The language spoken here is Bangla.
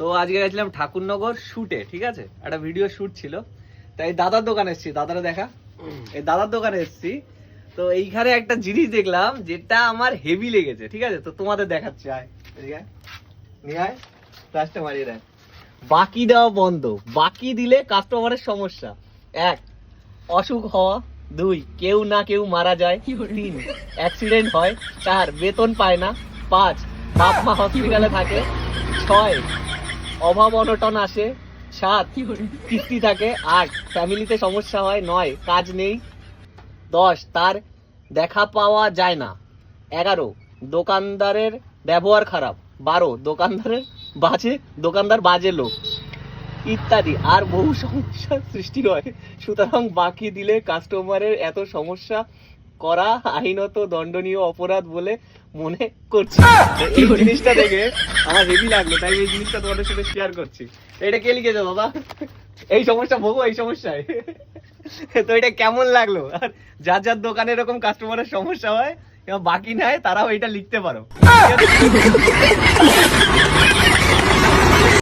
তো আজকে গেছিলাম ঠাকুরনগর শুটে, ঠিক আছে, একটা ভিডিও শুট ছিল। তাই দাদার দোকানে এসেছি, দাদারা দেখা, এই দাদার দোকানে এসেছি। তো এইখানে একটা জিনিস দেখলাম যেটা আমার হেভি লেগেছে, ঠিক আছে, তো তোমাদের দেখাচ্ছি। আয় এদিকে আয়, নিয়ে আয়, ফ্ল্যাশটা মারিয়ে দেয়। বাকি দেওয়া বন্ধ, বাকি দিলে কাস্টমারের সমস্যা। 1, অসুখ হওয়া। 2, কেউ না কেউ মারা যায়। 3, অ্যাক্সিডেন্ট হয়। 4, বেতন পায় না। 5, বাপ মা হসপিটালে থাকে। 6, অভাব অনটন আসে। 7, কিস্তি থাকে। 8, ফ্যামিলিতে সমস্যা হয়। 9, কাজ নেই। 10, তার দেখা পাওয়া যায় না। 11, দোকানদারের ব্যবহার খারাপ। 12, দোকানদার বাজে লোক, ইত্যাদি আর বহু সমস্যার সৃষ্টি হয়। সুতরাং বাকি দিলে কাস্টমারের এত সমস্যা করা আইনত দণ্ডনীয় অপরাধ বলে মনে করছি। এই জিনিসটা দেখে আমার হেভি লাগলো, তাই এই জিনিসটা তোমাদের সাথে শেয়ার করছি। এটা কে লিখেছে দাদা? এই সমস্যা ভোগো, এই সমস্যায়। তো এটা কেমন লাগলো? আর যার যার দোকানে এরকম কাস্টমারের সমস্যা হয় এবং বাকি নাই, তারাও এটা লিখতে পারো।